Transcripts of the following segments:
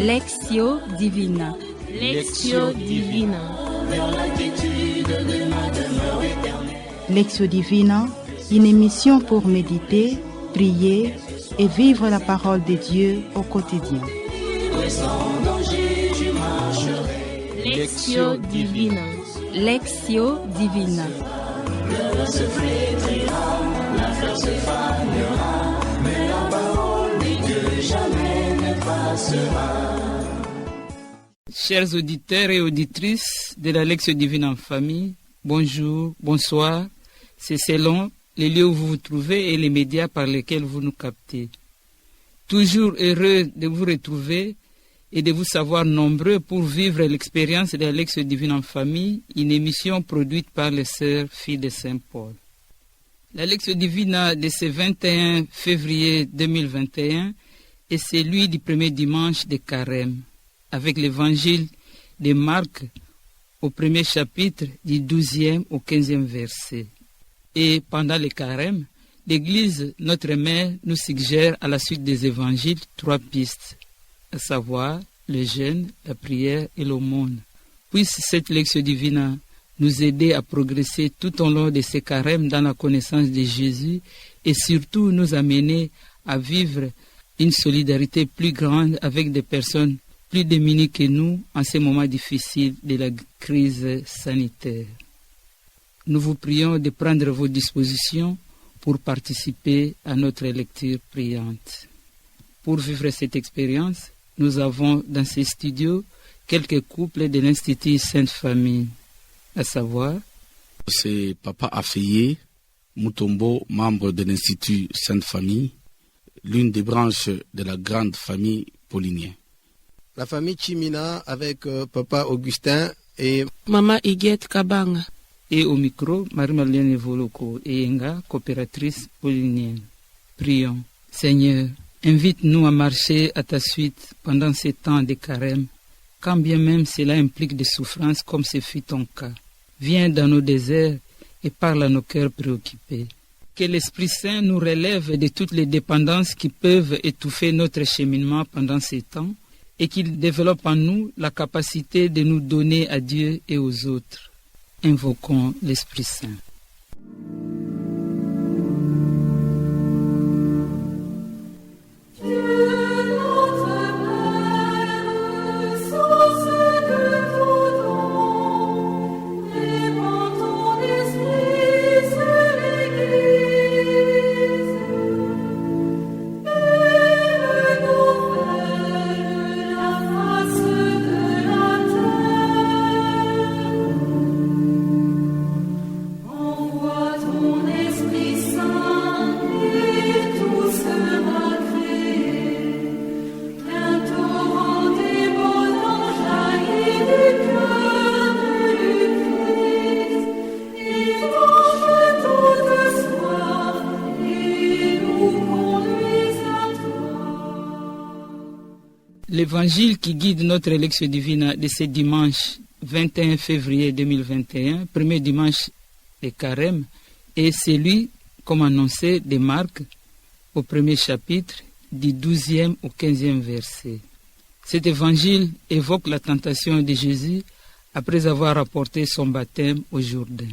Lectio Divina. Lectio Divina. Lectio Divina, une émission pour méditer, prier et vivre la parole de Dieu au quotidien. Lectio Divina. Lectio Divina. Le se flétrira, la fleur se fanera, mais la parole de Dieu jamais ne passera. Chers auditeurs et auditrices de la Lectio Divine en famille, bonjour, bonsoir. C'est selon les lieux où vous vous trouvez et les médias par lesquels vous nous captez. Toujours heureux de vous retrouver et de vous savoir nombreux pour vivre l'expérience de la Lectio Divine en famille, une émission produite par les sœurs filles de Saint-Paul. La Lectio Divina de ce 21 février 2021 est celui du premier dimanche de Carême, avec l'évangile de Marc au premier chapitre du 12e au 15e verset. Et pendant le Carême, l'Église, notre mère, nous suggère à la suite des évangiles 3 pistes, à savoir le jeûne, la prière et l'aumône. Puisse cette Lectio Divina nous aider à progresser tout au long de ce Carême dans la connaissance de Jésus et surtout nous amener à vivre une solidarité plus grande avec des personnes plus démunies que nous en ces moments difficiles de la crise sanitaire. Nous vous prions de prendre vos dispositions pour participer à notre lecture priante. Pour vivre cette expérience, nous avons dans ces studios quelques couples de l'Institut Sainte Famille, à savoir... C'est Papa Afeye Mutombo, membre de l'Institut Sainte Famille, l'une des branches de la grande famille paulinienne. La famille Chimina avec Papa Augustin et Maman Iguette Kabanga. Et au micro, Marie-Marlène Voloko Enga, coopératrice paulinienne. Prions. Seigneur, invite-nous à marcher à ta suite pendant ces temps de carême, quand bien même cela implique des souffrances comme ce fut ton cas. Viens dans nos déserts et parle à nos cœurs préoccupés. Que l'Esprit Saint nous relève de toutes les dépendances qui peuvent étouffer notre cheminement pendant ces temps et qu'il développe en nous la capacité de nous donner à Dieu et aux autres. Invoquons l'Esprit Saint. L'évangile qui guide notre Lectio Divina de ce dimanche 21 février 2021, premier dimanche de Carême, est celui, comme annoncé, de Marc au premier chapitre, du 12e au 15e verset. Cet évangile évoque la tentation de Jésus après avoir apporté son baptême au Jourdain.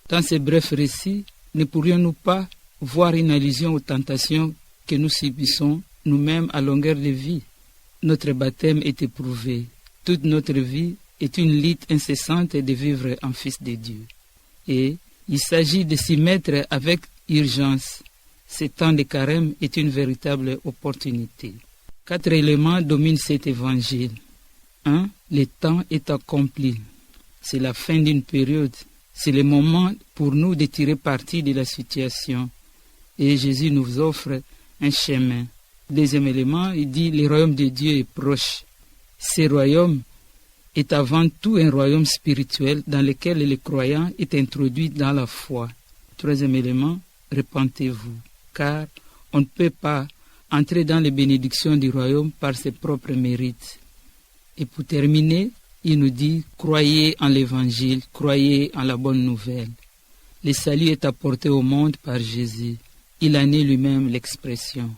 Dans ce bref récit, ne pourrions-nous pas voir une allusion aux tentations que nous subissons nous-mêmes à longueur de vie? Notre baptême est éprouvé. Toute notre vie est une lutte incessante de vivre en fils de Dieu. Et il s'agit de s'y mettre avec urgence. Ce temps de carême est une véritable opportunité. 4 éléments dominent cet évangile. 1. Le temps est accompli. C'est la fin d'une période. C'est le moment pour nous de tirer parti de la situation. Et Jésus nous offre un chemin. Deuxième élément, il dit le royaume de Dieu est proche. Ce royaume est avant tout un royaume spirituel dans lequel le croyant est introduit dans la foi. Troisième élément, repentez-vous, car on ne peut pas entrer dans les bénédictions du royaume par ses propres mérites. Et pour terminer, Il nous dit, croyez en l'évangile, croyez en la bonne nouvelle. Le salut est apporté au monde par Jésus. Il en est lui-même l'expression.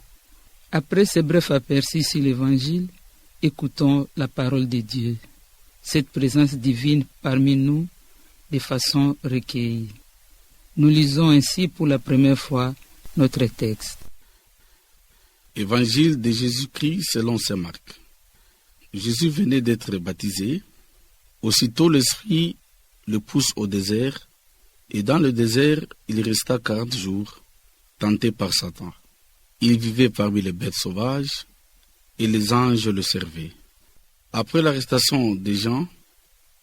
Après ce bref aperçu sur l'évangile, écoutons la parole de Dieu. Cette présence divine parmi nous de façon recueillie. Nous lisons ainsi pour la première fois notre texte. Évangile de Jésus-Christ selon saint Marc. Jésus venait d'être baptisé. Aussitôt l'Esprit le pousse au désert, et dans le désert, il resta 40 jours, tenté par Satan. Il vivait parmi les bêtes sauvages, et les anges le servaient. Après l'arrestation des gens,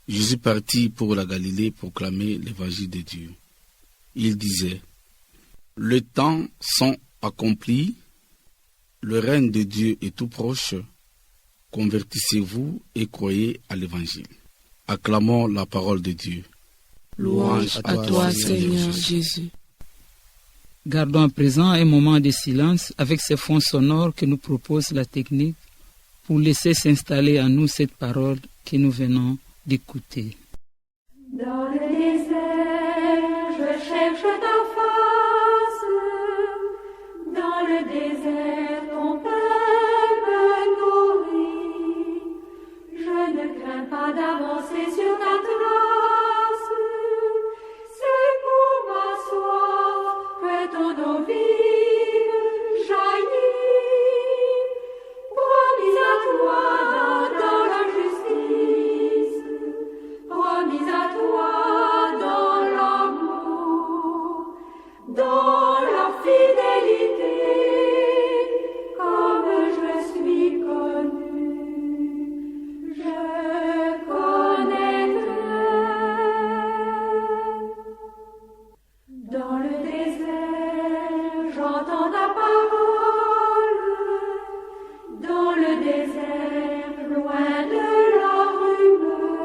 Jésus partit pour la Galilée proclamer l'évangile de Dieu. Il disait, « Le temps sont accomplis, le règne de Dieu est tout proche, convertissez-vous et croyez à l'évangile. » Acclamons la parole de Dieu. Louange à toi, Seigneur Jésus. Gardons à présent un moment de silence avec ces fonds sonores que nous propose la technique pour laisser s'installer en nous cette parole que nous venons d'écouter. Dans le désert, je cherche ta face. Dans le désert, ton pain me nourrit. Je ne crains pas d'avancer sur ta trace. C'est pour ma soif que ton eau vive jaillit. Promis à toi dans la justice. Promis à toi dans l'amour, dans la fidélité, comme je suis connue, je connaîtrai. Dans le désert, j'entends ta parole, dans le désert, loin de la rumeur.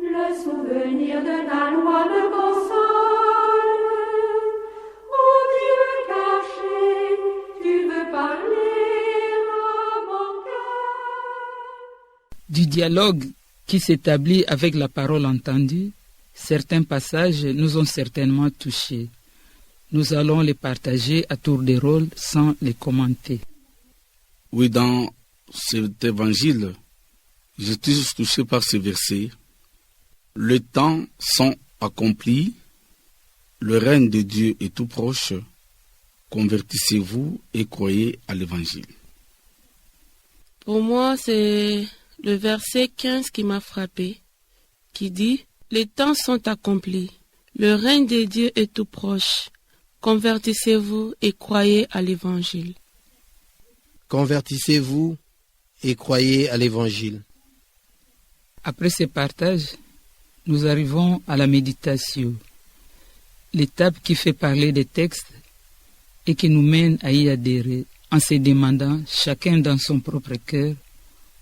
Le souvenir de ta loi me console. Ô Dieu caché, tu veux parler à mon cœur. Du dialogue qui s'établit avec la parole entendue, certains passages nous ont certainement touchés. Nous allons les partager à tour de rôle sans les commenter. Oui, dans cet évangile, je suis touché par ce verset. Le temps sont accomplis, le règne de Dieu est tout proche, convertissez-vous et croyez à l'évangile. Pour moi, c'est le verset 15 qui m'a frappé, qui dit « Les temps sont accomplis, le règne de Dieu est tout proche, convertissez-vous et croyez à l'évangile. » Convertissez-vous et croyez à l'évangile. Après ce partage, nous arrivons à la méditation, l'étape qui fait parler des textes et qui nous mène à y adhérer en se demandant, chacun dans son propre cœur,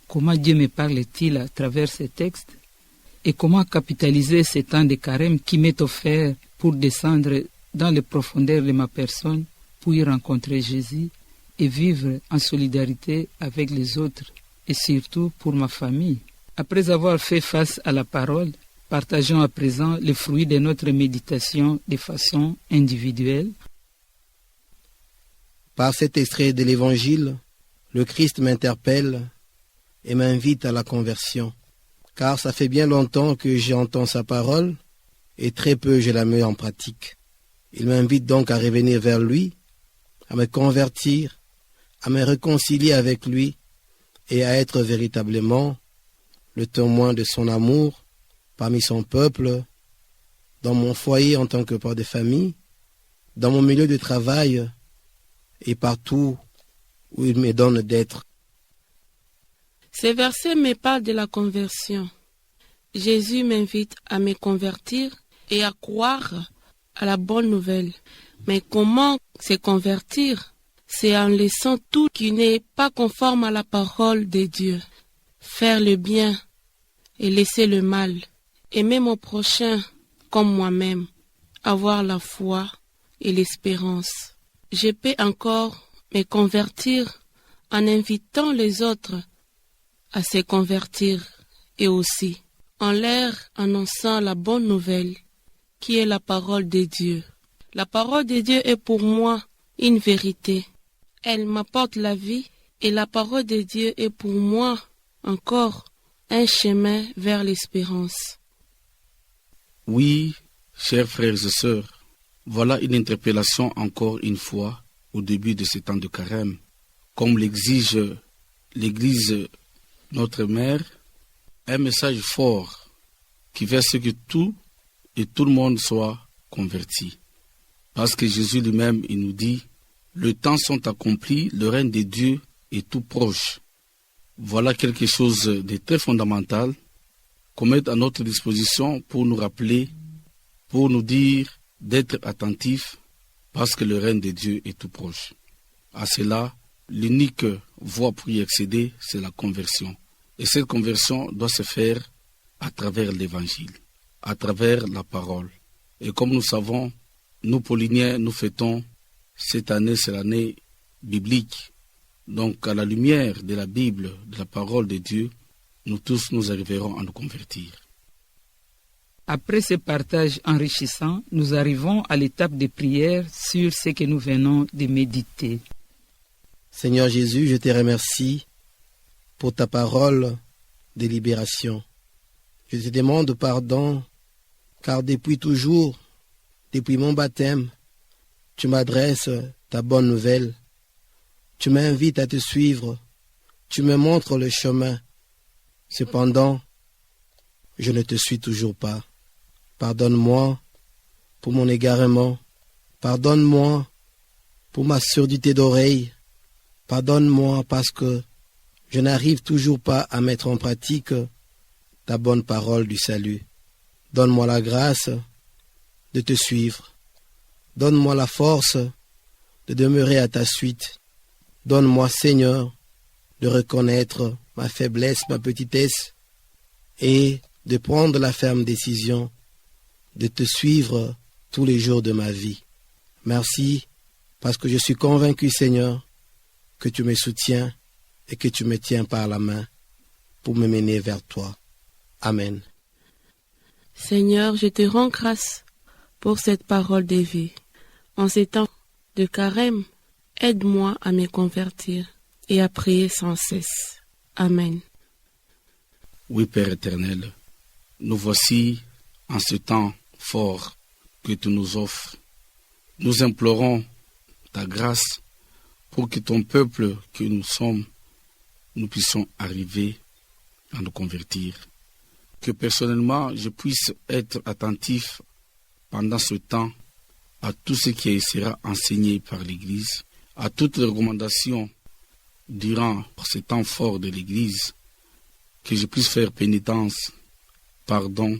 comment Dieu me parle-t-il à travers ces textes et comment capitaliser ce temps de carême qui m'est offert pour descendre dans les profondeurs de ma personne, pour y rencontrer Jésus et vivre en solidarité avec les autres et surtout pour ma famille. Après avoir fait face à la parole, partageons à présent les fruits de notre méditation de façon individuelle. Par cet extrait de l'Évangile, le Christ m'interpelle et m'invite à la conversion, car ça fait bien longtemps que j'entends sa parole et très peu je la mets en pratique. Il m'invite donc à revenir vers lui, à me convertir, à me réconcilier avec lui et à être véritablement le témoin de son amour parmi son peuple, dans mon foyer en tant que père de famille, dans mon milieu de travail et partout où il me donne d'être. Ces versets me parlent de la conversion. Jésus m'invite à me convertir et à croire à la bonne nouvelle. Mais comment se convertir? C'est en laissant tout qui n'est pas conforme à la parole de Dieu. Faire le bien et laisser le mal. Aimer mon prochain comme moi-même. Avoir la foi et l'espérance. Je peux encore me convertir en invitant les autres à se convertir et aussi en leur annonçant la bonne nouvelle qui est la parole de Dieu. La parole de Dieu est pour moi une vérité. Elle m'apporte la vie et la parole de Dieu est pour moi encore un chemin vers l'espérance. Oui, chers frères et sœurs, voilà une interpellation encore une fois au début de ce temps de carême. Comme l'exige l'Église, notre mère, un message fort qui veut ce que tout et tout le monde soit converti. Parce que Jésus lui-même, il nous dit, le temps sont accomplis, le règne de Dieu est tout proche. Voilà quelque chose de très fondamental qu'on met à notre disposition pour nous rappeler, pour nous dire d'être attentifs parce que le règne de Dieu est tout proche. À cela, l'unique voie pour y accéder, c'est la conversion. Et cette conversion doit se faire à travers l'Évangile, à travers la parole. Et comme nous savons, nous Pauliniens, nous fêtons cette année, c'est l'année biblique. Donc, à la lumière de la Bible, de la parole de Dieu, nous tous, nous arriverons à nous convertir. Après ce partage enrichissant, nous arrivons à l'étape de prière sur ce que nous venons de méditer. Seigneur Jésus, je te remercie pour ta parole de libération. Je te demande pardon, car depuis toujours, depuis mon baptême, tu m'adresses ta bonne nouvelle. Tu m'invites à te suivre, tu me montres le chemin. Cependant, je ne te suis toujours pas. Pardonne-moi pour mon égarement. Pardonne-moi pour ma surdité d'oreille. Pardonne-moi parce que je n'arrive toujours pas à mettre en pratique ta bonne parole du salut. Donne-moi la grâce de te suivre. Donne-moi la force de demeurer à ta suite. Donne-moi, Seigneur, de reconnaître ma faiblesse, ma petitesse, et de prendre la ferme décision de te suivre tous les jours de ma vie. Merci, parce que je suis convaincu, Seigneur, que tu me soutiens et que tu me tiens par la main pour me mener vers toi. Amen. Seigneur, je te rends grâce pour cette parole de vie. En ces temps de carême, aide-moi à me convertir et à prier sans cesse. Amen. Oui, Père éternel, nous voici en ce temps fort que tu nous offres. Nous implorons ta grâce pour que ton peuple que nous sommes, nous puissions arriver à nous convertir. Que personnellement, je puisse être attentif pendant ce temps à tout ce qui sera enseigné par l'Église, à toutes les recommandations durant ce temps fort de l'Église, que je puisse faire pénitence, pardon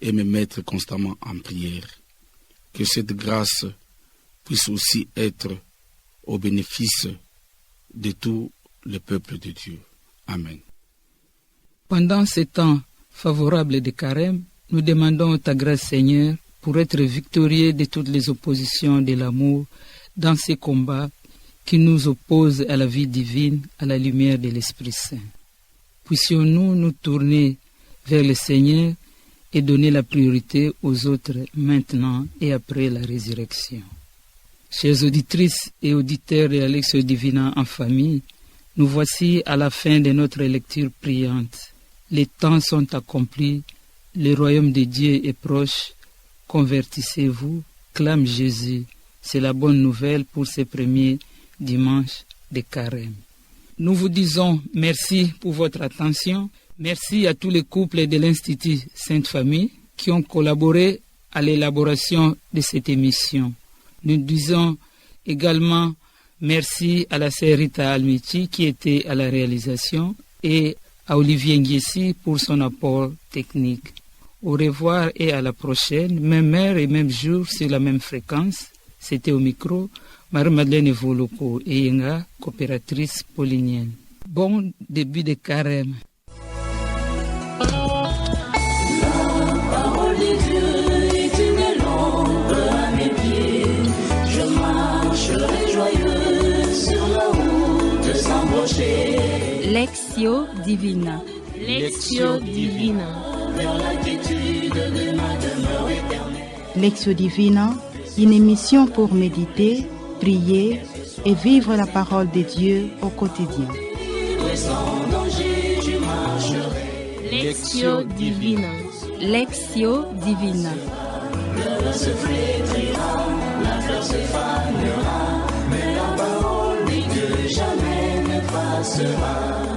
et me mettre constamment en prière. Que cette grâce puisse aussi être au bénéfice de tout le peuple de Dieu. Amen. Pendant ce temps favorable de carême, nous demandons ta grâce, Seigneur, pour être victorieux de toutes les oppositions de l'amour dans ces combats qui nous opposent à la vie divine, à la lumière de l'Esprit Saint. Puissions-nous nous tourner vers le Seigneur et donner la priorité aux autres maintenant et après la résurrection. Chères auditrices et auditeurs de la Lectio Divina en famille, nous voici à la fin de notre lecture priante. Les temps sont accomplis, le royaume de Dieu est proche. Convertissez-vous, clame Jésus. C'est la bonne nouvelle pour ces premiers dimanches de carême. Nous vous disons merci pour votre attention. Merci à tous les couples de l'Institut Sainte Famille qui ont collaboré à l'élaboration de cette émission. Nous disons également merci à la sœur Rita Almiti qui était à la réalisation et à Olivier Nguessi pour son apport technique. Au revoir et à la prochaine, même heure et même jour sur la même fréquence. C'était au micro Marie-Madeleine Voloko et Yenga, coopératrice paulinienne. Bon début de carême. Lectio Divina. Lectio Divina. vers la quiétude de ma demeure éternelle. Lectio Divina, une émission pour méditer, prier et vivre la parole de Dieu au quotidien. Et sans danger, tu marcherais. Lectio Divina. Lectio Divina. Le se flétrira, la fleur se fanera, mais la parole de Dieu jamais ne passera.